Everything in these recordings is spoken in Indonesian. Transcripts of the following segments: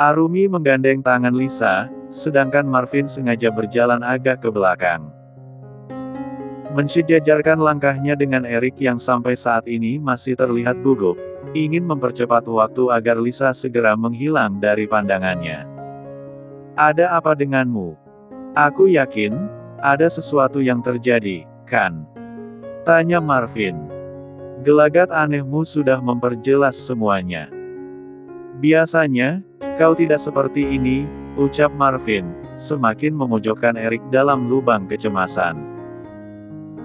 Arumi menggandeng tangan Lisa, sedangkan Marvin sengaja berjalan agak ke belakang. Mensejajarkan langkahnya dengan Erik yang sampai saat ini masih terlihat gugup, ingin mempercepat waktu agar Lisa segera menghilang dari pandangannya. Ada apa denganmu? Aku yakin, ada sesuatu yang terjadi, kan? Tanya Marvin. Gelagat anehmu sudah memperjelas semuanya. Biasanya, kau tidak seperti ini, ucap Marvin, semakin memojokkan Erik dalam lubang kecemasan.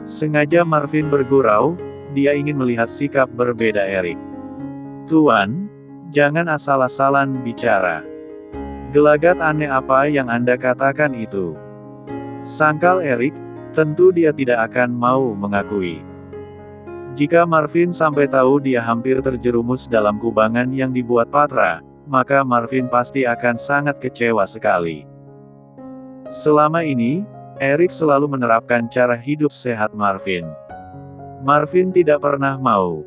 Sengaja Marvin bergurau, dia ingin melihat sikap berbeda Erik. Tuan, jangan asal-asalan bicara. Gelagat aneh apa yang Anda katakan itu? Sangkal Erik, tentu dia tidak akan mau mengakui. Jika Marvin sampai tahu dia hampir terjerumus dalam kubangan yang dibuat Patra, maka Marvin pasti akan sangat kecewa sekali. Selama ini, Erik selalu menerapkan cara hidup sehat Marvin. Marvin tidak pernah mau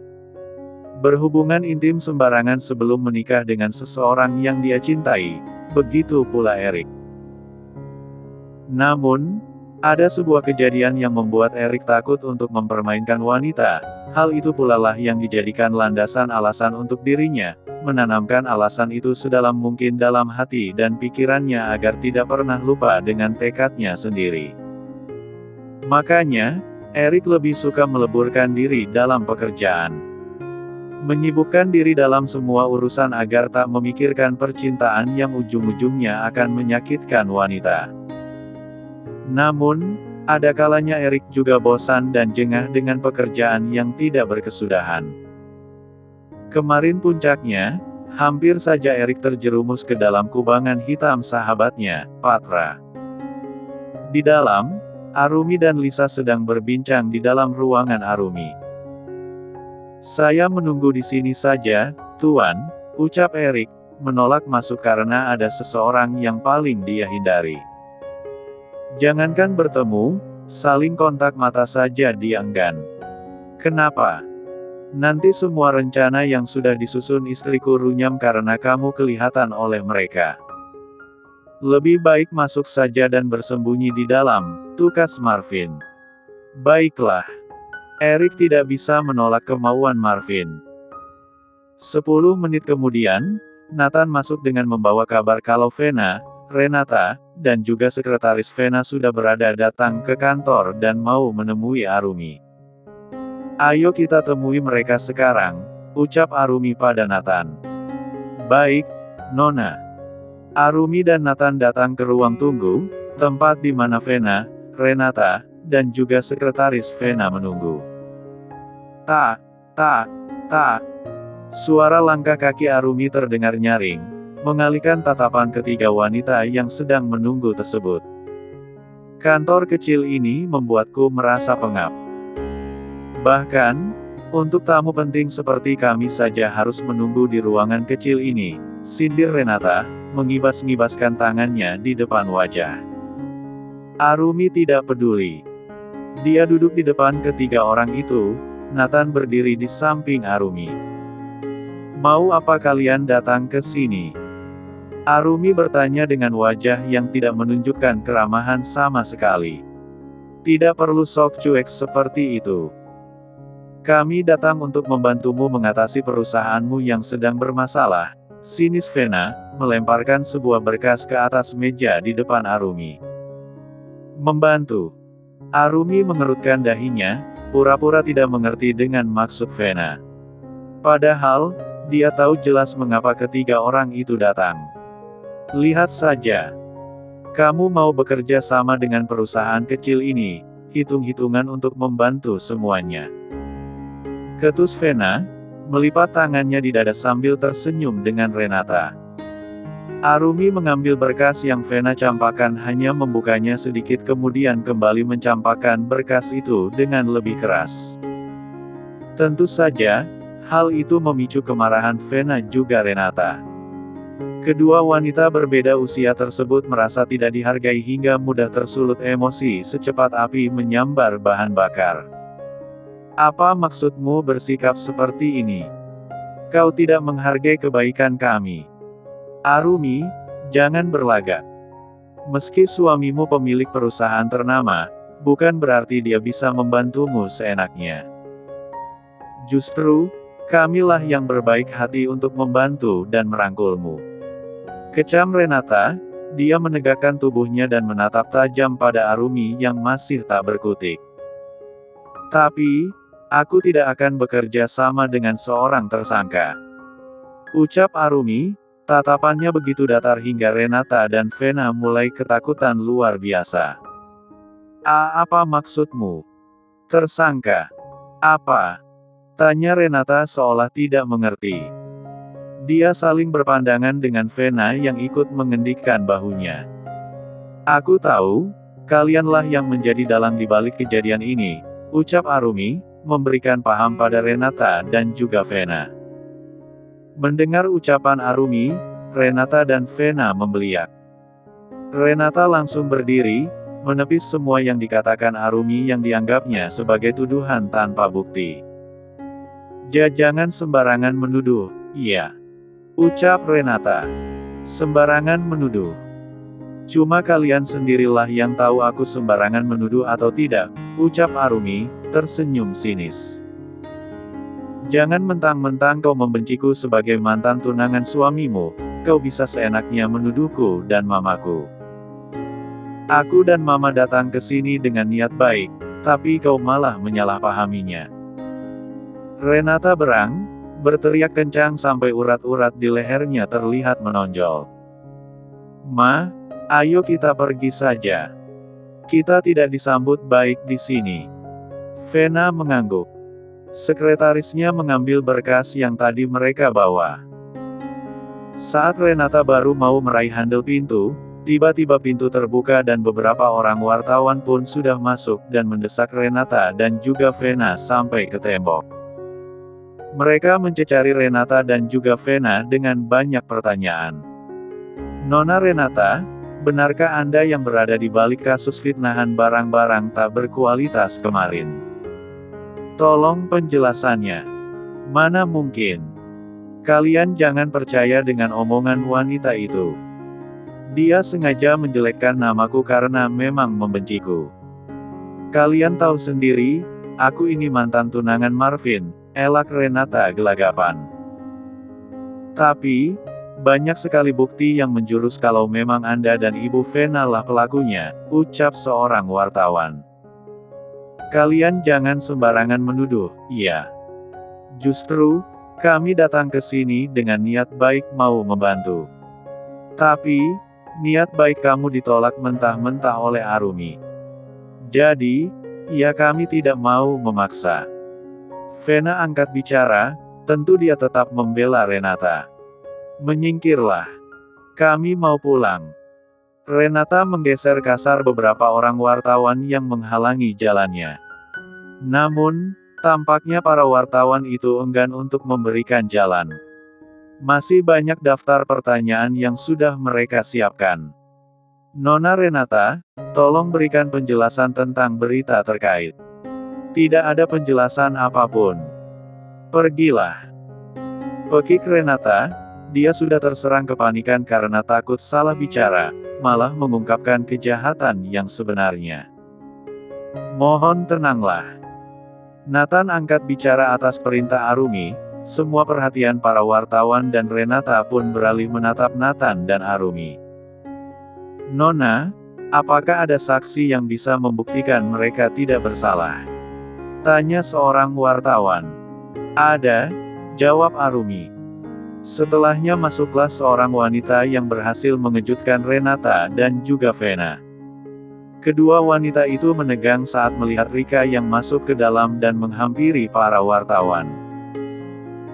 berhubungan intim sembarangan sebelum menikah dengan seseorang yang dia cintai, begitu pula Erik. Namun, ada sebuah kejadian yang membuat Erik takut untuk mempermainkan wanita, hal itu pula lah yang dijadikan landasan alasan untuk dirinya, menanamkan alasan itu sedalam mungkin dalam hati dan pikirannya agar tidak pernah lupa dengan tekadnya sendiri. Makanya, Erik lebih suka meleburkan diri dalam pekerjaan. Menyibukkan diri dalam semua urusan agar tak memikirkan percintaan yang ujung-ujungnya akan menyakitkan wanita. Namun, ada kalanya Erik juga bosan dan jengah dengan pekerjaan yang tidak berkesudahan. Kemarin puncaknya, hampir saja Erik terjerumus ke dalam kubangan hitam sahabatnya, Patra. Di dalam, Arumi dan Lisa sedang berbincang di dalam ruangan Arumi. Saya menunggu di sini saja, Tuan, ucap Erik, menolak masuk karena ada seseorang yang paling dia hindari. Jangankan bertemu, saling kontak mata saja dia enggan. Kenapa? Nanti semua rencana yang sudah disusun istriku runyam karena kamu kelihatan oleh mereka. Lebih baik masuk saja dan bersembunyi di dalam, tukas Marvin. Baiklah. Erik tidak bisa menolak kemauan Marvin. 10 menit kemudian, Nathan masuk dengan membawa kabar kalau Vena, Renata, dan juga sekretaris Vena sudah berada datang ke kantor dan mau menemui Arumi. Ayo kita temui mereka sekarang, ucap Arumi pada Nathan. Baik, Nona. Arumi dan Nathan datang ke ruang tunggu, tempat di mana Vena, Renata, dan juga sekretaris Vena menunggu. Tak. Suara langkah kaki Arumi terdengar nyaring, mengalihkan tatapan ketiga wanita yang sedang menunggu tersebut. Kantor kecil ini membuatku merasa pengap. Bahkan, untuk tamu penting seperti kami saja harus menunggu di ruangan kecil ini, sindir Renata, mengibas-ngibaskan tangannya di depan wajah. Arumi tidak peduli. Dia duduk di depan ketiga orang itu, Nathan berdiri di samping Arumi. Mau apa kalian datang ke sini? Arumi bertanya dengan wajah yang tidak menunjukkan keramahan sama sekali. Tidak perlu sok cuek seperti itu. Kami datang untuk membantumu mengatasi perusahaanmu yang sedang bermasalah, sinis Vena, melemparkan sebuah berkas ke atas meja di depan Arumi. Membantu. Arumi mengerutkan dahinya, pura-pura tidak mengerti dengan maksud Vena. Padahal, dia tahu jelas mengapa ketiga orang itu datang. Lihat saja. Kamu mau bekerja sama dengan perusahaan kecil ini, hitung-hitungan untuk membantu semuanya. Ketus Vena, melipat tangannya di dada sambil tersenyum dengan Renata. Arumi mengambil berkas yang Vena campakkan hanya membukanya sedikit kemudian kembali mencampakkan berkas itu dengan lebih keras. Tentu saja, hal itu memicu kemarahan Vena juga Renata. Kedua wanita berbeda usia tersebut merasa tidak dihargai hingga mudah tersulut emosi secepat api menyambar bahan bakar. Apa maksudmu bersikap seperti ini? Kau tidak menghargai kebaikan kami. Arumi, jangan berlagak. Meski suamimu pemilik perusahaan ternama, bukan berarti dia bisa membantumu seenaknya. Justru, kamilah yang berbaik hati untuk membantu dan merangkulmu. Kecam Renata, dia menegakkan tubuhnya dan menatap tajam pada Arumi yang masih tak berkutik. Tapi, aku tidak akan bekerja sama dengan seorang tersangka. Ucap Arumi, tatapannya begitu datar hingga Renata dan Vena mulai ketakutan luar biasa. Apa maksudmu? Tersangka? Apa? Tanya Renata seolah tidak mengerti. Dia saling berpandangan dengan Vena yang ikut mengendikkan bahunya. Aku tahu, kalianlah yang menjadi dalang di balik kejadian ini, ucap Arumi, memberikan paham pada Renata dan juga Vena. Mendengar ucapan Arumi, Renata dan Vena membeliak. Renata langsung berdiri, menepis semua yang dikatakan Arumi yang dianggapnya sebagai tuduhan tanpa bukti. Jangan sembarangan menuduh, iya. Ucap Renata. Sembarangan menuduh. Cuma kalian sendirilah yang tahu aku sembarangan menuduh atau tidak, ucap Arumi, tersenyum sinis. Jangan mentang-mentang kau membenciku sebagai mantan tunangan suamimu, kau bisa seenaknya menuduhku dan mamaku. Aku dan mama datang ke sini dengan niat baik, tapi kau malah menyalahpahaminya. Renata berteriak kencang sampai urat-urat di lehernya terlihat menonjol. Ma, ayo kita pergi saja. Kita tidak disambut baik di sini. Vena mengangguk. Sekretarisnya mengambil berkas yang tadi mereka bawa. Saat Renata baru mau meraih handle pintu, tiba-tiba pintu terbuka dan beberapa orang wartawan pun sudah masuk dan mendesak Renata dan juga Vena sampai ke tembok. Mereka mencecari Renata dan juga Vena dengan banyak pertanyaan. Nona Renata, benarkah Anda yang berada di balik kasus fitnahan barang-barang tak berkualitas kemarin? Tolong penjelasannya. Mana mungkin. Kalian jangan percaya dengan omongan wanita itu. Dia sengaja menjelekkan namaku karena memang membenciku. Kalian tahu sendiri, aku ini mantan tunangan Marvin, elak Renata gelagapan. Tapi, banyak sekali bukti yang menjurus kalau memang Anda dan Ibu Vena lah pelakunya, ucap seorang wartawan. Kalian jangan sembarangan menuduh, iya. Justru, kami datang ke sini dengan niat baik mau membantu. Tapi, niat baik kamu ditolak mentah-mentah oleh Arumi. Jadi, ya kami tidak mau memaksa. Vena angkat bicara, tentu dia tetap membela Renata. Menyingkirlah. Kami mau pulang. Renata menggeser kasar beberapa orang wartawan yang menghalangi jalannya. Namun, tampaknya para wartawan itu enggan untuk memberikan jalan. Masih banyak daftar pertanyaan yang sudah mereka siapkan. Nona Renata, tolong berikan penjelasan tentang berita terkait. Tidak ada penjelasan apapun. Pergilah. Pekik Renata, dia sudah terserang kepanikan karena takut salah bicara, malah mengungkapkan kejahatan yang sebenarnya. Mohon tenanglah. Nathan angkat bicara atas perintah Arumi, semua perhatian para wartawan dan Renata pun beralih menatap Nathan dan Arumi. Nona, apakah ada saksi yang bisa membuktikan mereka tidak bersalah? Tanya seorang wartawan. Ada, jawab Arumi. Setelahnya masuklah seorang wanita yang berhasil mengejutkan Renata dan juga Vena. Kedua wanita itu menegang saat melihat Rika yang masuk ke dalam dan menghampiri para wartawan.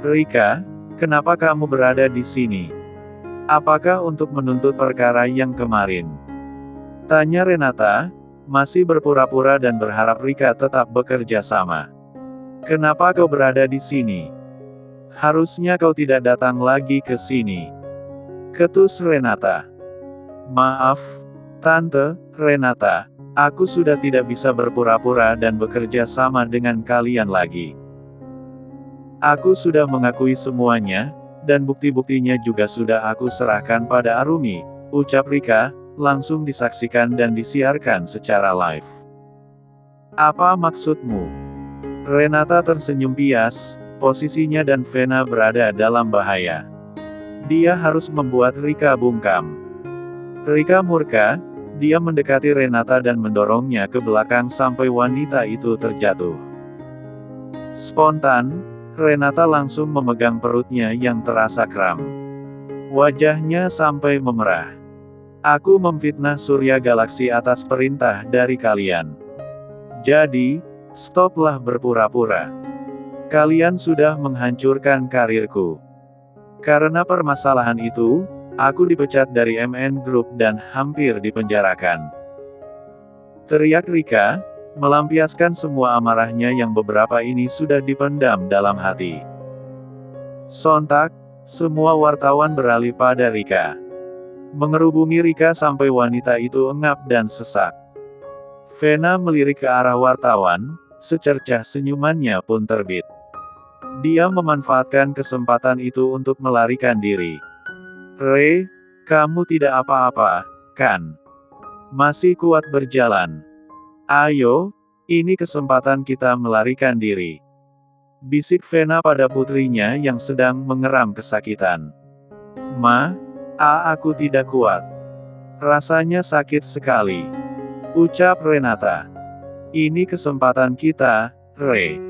Rika, kenapa kamu berada di sini? Apakah untuk menuntut perkara yang kemarin? Tanya Renata, masih berpura-pura dan berharap Rika tetap bekerja sama. Kenapa kau berada di sini? Harusnya kau tidak datang lagi ke sini. Ketus Renata. Maaf, Tante Renata, aku sudah tidak bisa berpura-pura dan bekerja sama dengan kalian lagi. Aku sudah mengakui semuanya, Dan bukti-buktinya juga sudah aku serahkan pada Arumi, ucap Rika, langsung disaksikan dan disiarkan secara live. Apa maksudmu? Renata tersenyum bias, posisinya dan Vena berada dalam bahaya. Dia harus membuat Rika bungkam. Rika murka, dia mendekati Renata dan mendorongnya ke belakang sampai wanita itu terjatuh. Spontan, Renata langsung memegang perutnya yang terasa kram. Wajahnya sampai memerah. Aku memfitnah Surya Galaksi atas perintah dari kalian. Jadi, stoplah berpura-pura. Kalian sudah menghancurkan karirku. Karena permasalahan itu, aku dipecat dari MN Group dan hampir dipenjarakan. Teriak Rika, melampiaskan semua amarahnya yang beberapa ini sudah dipendam dalam hati. Sontak, semua wartawan beralih pada Rika. Mengerubungi Rika sampai wanita itu engap dan sesak. Vena melirik ke arah wartawan, secercah senyumannya pun terbit. Dia memanfaatkan kesempatan itu untuk melarikan diri. Re, kamu tidak apa-apa, kan? Masih kuat berjalan. Ayo, ini kesempatan kita melarikan diri. Bisik Vena pada putrinya yang sedang mengeram kesakitan. Aku tidak kuat. Rasanya sakit sekali. Ucap Renata. Ini kesempatan kita, Re.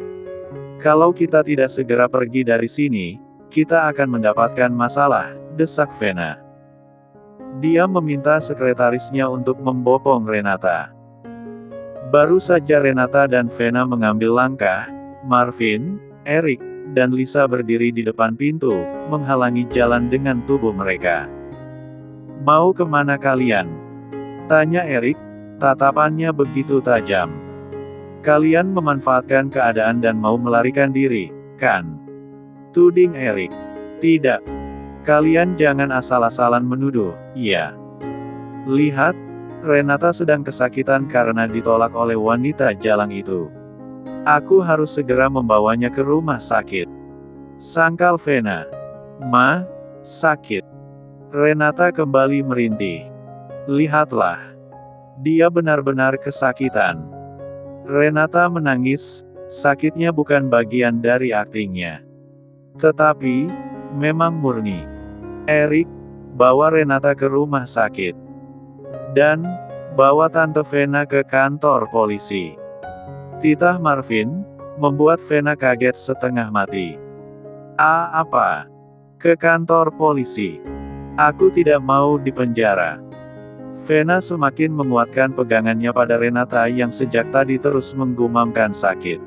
Kalau kita tidak segera pergi dari sini, kita akan mendapatkan masalah, desak Vena. Dia meminta sekretarisnya untuk membopong Renata. Baru saja Renata dan Vena mengambil langkah, Marvin, Erik, dan Lisa berdiri di depan pintu, menghalangi jalan dengan tubuh mereka. Mau kemana kalian? Tanya Erik, tatapannya begitu tajam. Kalian memanfaatkan keadaan dan mau melarikan diri, kan? Tuding Erik. Tidak. Kalian jangan asal-asalan menuduh, ya. Lihat, Renata sedang kesakitan karena ditolak oleh wanita jalang itu. Aku harus segera membawanya ke rumah sakit. Sangkal Vena. Sakit. Renata kembali merintih. Lihatlah. Dia benar-benar kesakitan. Renata menangis, sakitnya bukan bagian dari aktingnya. Tetapi, memang murni. Erik, bawa Renata ke rumah sakit. Dan, bawa Tante Vena ke kantor polisi. Titah Marvin, membuat Vena kaget setengah mati. Apa? Ke kantor polisi? Aku tidak mau dipenjara. Vena semakin menguatkan pegangannya pada Renata yang sejak tadi terus menggumamkan sakit.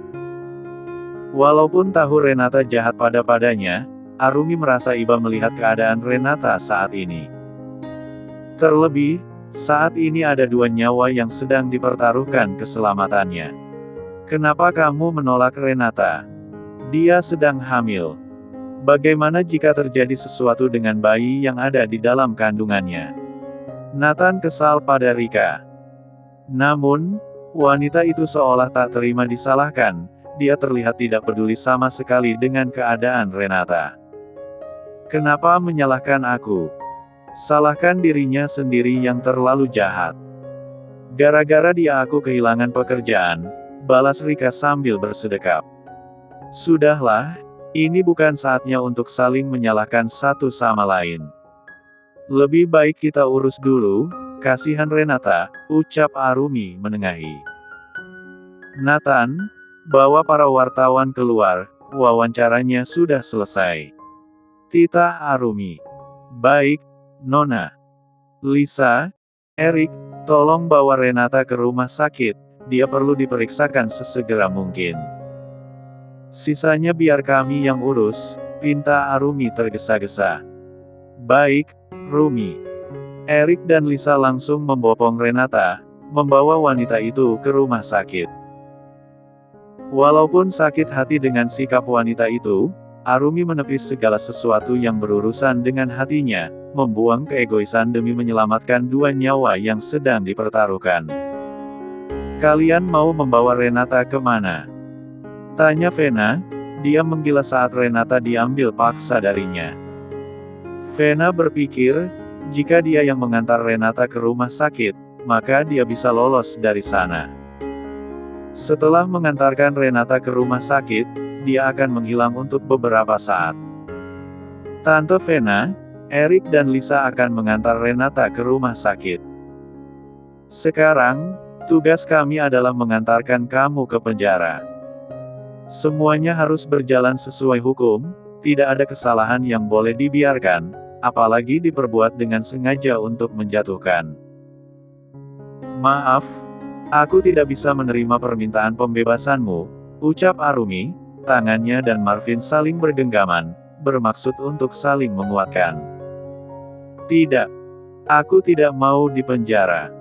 Walaupun tahu Renata jahat pada-padanya, Arumi merasa iba melihat keadaan Renata saat ini. Terlebih, saat ini ada dua nyawa yang sedang dipertaruhkan keselamatannya. Kenapa kamu menolak Renata? Dia sedang hamil. Bagaimana jika terjadi sesuatu dengan bayi yang ada di dalam kandungannya? Nathan kesal pada Rika. Namun, wanita itu seolah tak terima disalahkan, dia terlihat tidak peduli sama sekali dengan keadaan Renata. Kenapa menyalahkan aku? Salahkan dirinya sendiri yang terlalu jahat. Gara-gara dia aku kehilangan pekerjaan, balas Rika sambil bersedekap. Sudahlah, ini bukan saatnya untuk saling menyalahkan satu sama lain. Lebih baik kita urus dulu, kasihan Renata, ucap Arumi menengahi. Nathan, bawa para wartawan keluar, wawancaranya sudah selesai. Titah Arumi. Baik, Nona. Lisa, Erik, tolong bawa Renata ke rumah sakit, dia perlu diperiksakan sesegera mungkin. Sisanya biar kami yang urus, pinta Arumi tergesa-gesa. Baik, Rumi. Erik dan Lisa langsung membopong Renata, membawa wanita itu ke rumah sakit. Walaupun sakit hati dengan sikap wanita itu, Arumi menepis segala sesuatu yang berurusan dengan hatinya, membuang keegoisan demi menyelamatkan dua nyawa yang sedang dipertaruhkan. Kalian mau membawa Renata kemana? Tanya Vena, dia menggila saat Renata diambil paksa darinya. Vena berpikir, jika dia yang mengantar Renata ke rumah sakit, maka dia bisa lolos dari sana. Setelah mengantarkan Renata ke rumah sakit, dia akan menghilang untuk beberapa saat. Tante Vena, Erik dan Lisa akan mengantar Renata ke rumah sakit. Sekarang, tugas kami adalah mengantarkan kamu ke penjara. Semuanya harus berjalan sesuai hukum, tidak ada kesalahan yang boleh dibiarkan, apalagi diperbuat dengan sengaja untuk menjatuhkan. Maaf, aku tidak bisa menerima permintaan pembebasanmu, ucap Arumi. Tangannya dan Marvin saling bergenggaman, bermaksud untuk saling menguatkan. Tidak, aku tidak mau dipenjara.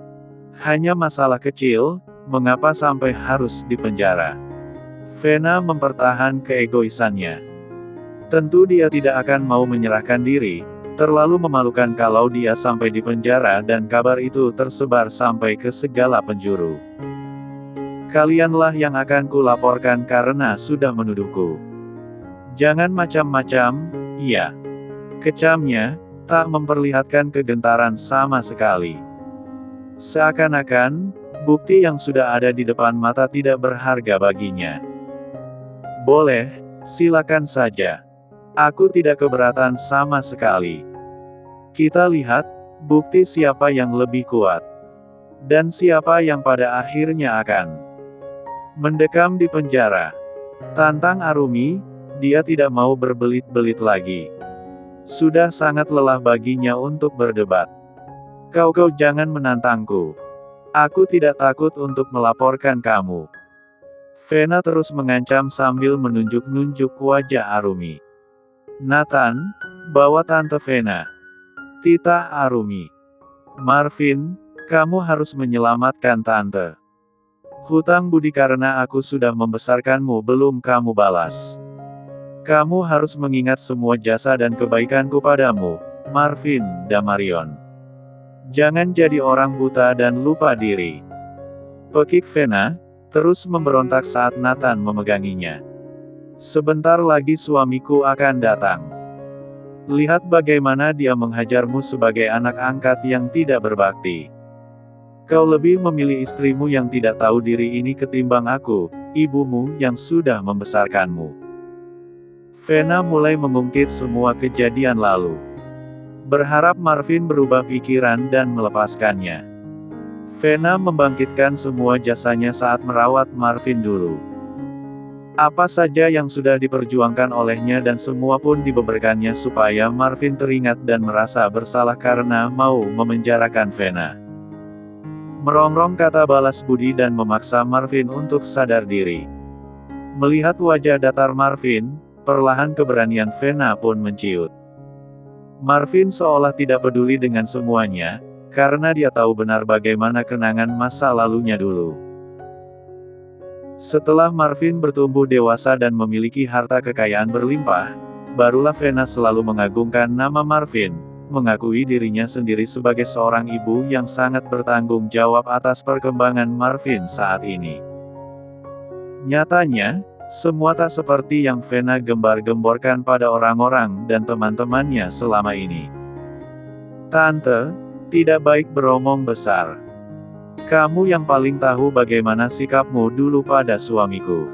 Hanya masalah kecil, mengapa sampai harus dipenjara? Vena mempertahan keegoisannya. Tentu dia tidak akan mau menyerahkan diri, terlalu memalukan kalau dia sampai dipenjara dan kabar itu tersebar sampai ke segala penjuru. Kalianlah yang akan kulaporkan karena sudah menuduhku. Jangan macam-macam, iya. Kecamnya, tak memperlihatkan kegentaran sama sekali. Seakan-akan, bukti yang sudah ada di depan mata tidak berharga baginya. Boleh, silakan saja. Aku tidak keberatan sama sekali. Kita lihat, bukti siapa yang lebih kuat. Dan siapa yang pada akhirnya akan mendekam di penjara. Tantang Arumi, dia tidak mau berbelit-belit lagi. Sudah sangat lelah baginya untuk berdebat. Kau jangan menantangku. Aku tidak takut untuk melaporkan kamu. Vena terus mengancam sambil menunjuk-nunjuk wajah Arumi. Nathan, bawa Tante Vena. Tita Arumi. Marvin, kamu harus menyelamatkan Tante. Hutang budi karena aku sudah membesarkanmu belum kamu balas. Kamu harus mengingat semua jasa dan kebaikanku padamu, Marvin Damarion. Jangan jadi orang buta dan lupa diri. Pekik Vena, terus memberontak saat Nathan memeganginya. Sebentar lagi suamiku akan datang. Lihat bagaimana dia menghajarmu sebagai anak angkat yang tidak berbakti. Kau lebih memilih istrimu yang tidak tahu diri ini ketimbang aku, ibumu yang sudah membesarkanmu. Vena mulai mengungkit semua kejadian lalu. Berharap Marvin berubah pikiran dan melepaskannya. Vena membangkitkan semua jasanya saat merawat Marvin dulu. Apa saja yang sudah diperjuangkan olehnya dan semua pun dibeberkannya supaya Marvin teringat dan merasa bersalah karena mau memenjarakan Vena. Merongrong kata balas budi dan memaksa Marvin untuk sadar diri. Melihat wajah datar Marvin, perlahan keberanian Vena pun menciut. Marvin seolah tidak peduli dengan semuanya, karena dia tahu benar bagaimana kenangan masa lalunya dulu. Setelah Marvin bertumbuh dewasa dan memiliki harta kekayaan berlimpah, barulah Vena selalu mengagungkan nama Marvin, mengakui dirinya sendiri sebagai seorang ibu yang sangat bertanggung jawab atas perkembangan Marvin saat ini. Nyatanya, semua tak seperti yang Vena gembar-gemborkan pada orang-orang dan teman-temannya selama ini. Tante, tidak baik beromong besar. Kamu yang paling tahu bagaimana sikapmu dulu pada suamiku.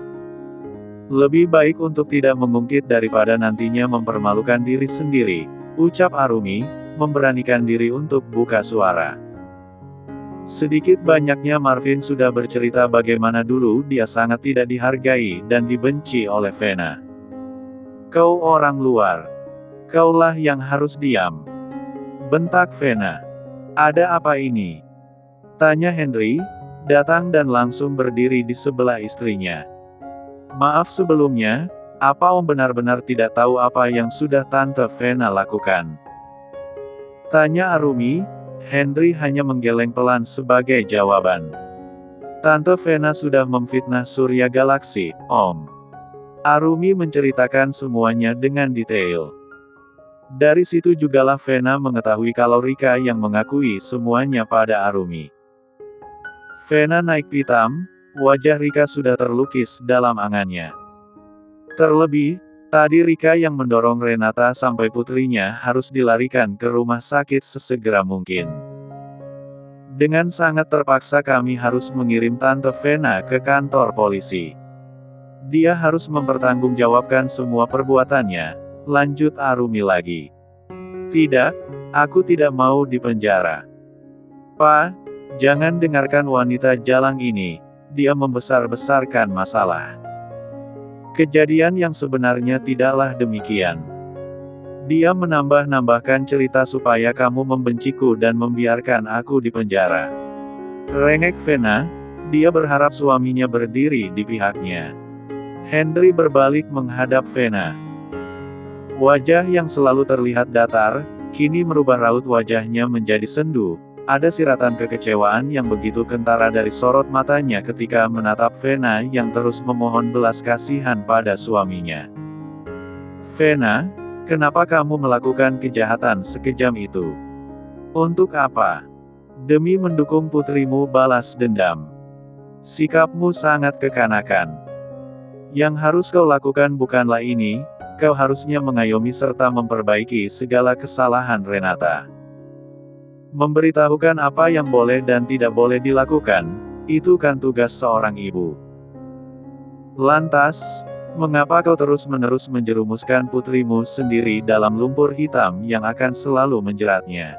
Lebih baik untuk tidak mengungkit daripada nantinya mempermalukan diri sendiri, ucap Arumi, memberanikan diri untuk buka suara. Sedikit banyaknya Marvin sudah bercerita bagaimana dulu dia sangat tidak dihargai dan dibenci oleh Vena. Kau orang luar. Kaulah yang harus diam. Bentak Vena. Ada apa ini? Tanya Henry, datang dan langsung berdiri di sebelah istrinya. Maaf sebelumnya, apa Om benar-benar tidak tahu apa yang sudah Tante Vena lakukan? Tanya Arumi. Henry hanya menggeleng pelan sebagai jawaban. Tante Vena sudah memfitnah Surya Galaksi, Om. Arumi menceritakan semuanya dengan detail. Dari situ jugalah Vena mengetahui kalau Rika yang mengakui semuanya pada Arumi. Vena naik pitam, wajah Rika sudah terlukis dalam angannya. Terlebih, Tadi Rika yang mendorong Renata sampai putrinya harus dilarikan ke rumah sakit sesegera mungkin. Dengan sangat terpaksa kami harus mengirim Tante Vena ke kantor polisi. Dia harus mempertanggungjawabkan semua perbuatannya, lanjut Arumi lagi. Tidak, aku tidak mau dipenjara. Pa, jangan dengarkan wanita jalang ini, dia membesar-besarkan masalah. Kejadian yang sebenarnya tidaklah demikian. Dia menambah-nambahkan cerita supaya kamu membenciku dan membiarkan aku dipenjara. Rengek Vena, dia berharap suaminya berdiri di pihaknya. Henry berbalik menghadap Vena. Wajah yang selalu terlihat datar, kini merubah raut wajahnya menjadi sendu. Ada siratan kekecewaan yang begitu kentara dari sorot matanya ketika menatap Vena yang terus memohon belas kasihan pada suaminya. Vena, kenapa kamu melakukan kejahatan sekejam itu? Untuk apa? Demi mendukung putrimu balas dendam. Sikapmu sangat kekanakan. Yang harus kau lakukan bukanlah ini, kau harusnya mengayomi serta memperbaiki segala kesalahan Renata. Memberitahukan apa yang boleh dan tidak boleh dilakukan, itu kan tugas seorang ibu. Lantas, mengapa kau terus-menerus menjerumuskan putrimu sendiri dalam lumpur hitam yang akan selalu menjeratnya?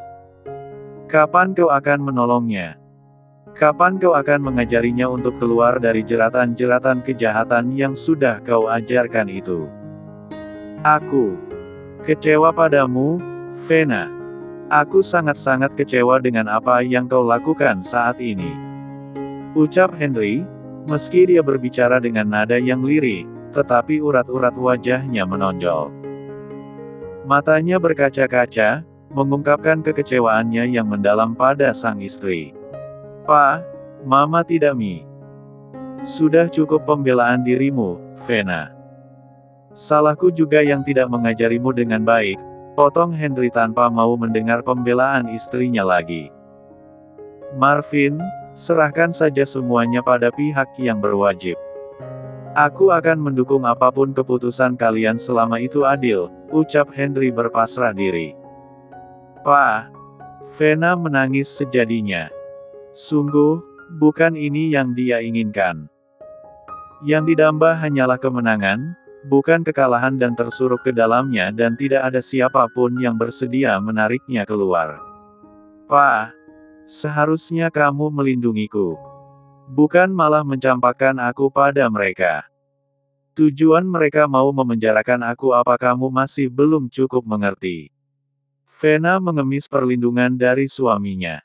Kapan kau akan menolongnya? Kapan kau akan mengajarinya untuk keluar dari jeratan-jeratan kejahatan yang sudah kau ajarkan itu? Aku kecewa padamu, Vena. Aku sangat-sangat kecewa dengan apa yang kau lakukan saat ini. Ucap Henry, meski dia berbicara dengan nada yang lirih, tetapi urat-urat wajahnya menonjol. Matanya berkaca-kaca, mengungkapkan kekecewaannya yang mendalam pada sang istri. Pa, Mama tidak mi. Sudah cukup pembelaan dirimu, Vena. Salahku juga yang tidak mengajarimu dengan baik, potong Henry tanpa mau mendengar pembelaan istrinya lagi. Marvin, serahkan saja semuanya pada pihak yang berwajib. Aku akan mendukung apapun keputusan kalian selama itu adil, ucap Henry berpasrah diri. Pa, Vena menangis sejadinya. Sungguh, bukan ini yang dia inginkan. Yang didamba hanyalah kemenangan, bukan kekalahan dan tersuruk ke dalamnya dan tidak ada siapapun yang bersedia menariknya keluar. Pa, seharusnya kamu melindungiku. Bukan malah mencampakkan aku pada mereka. Tujuan mereka mau memenjarakan aku apa kamu masih belum cukup mengerti? Vena mengemis perlindungan dari suaminya.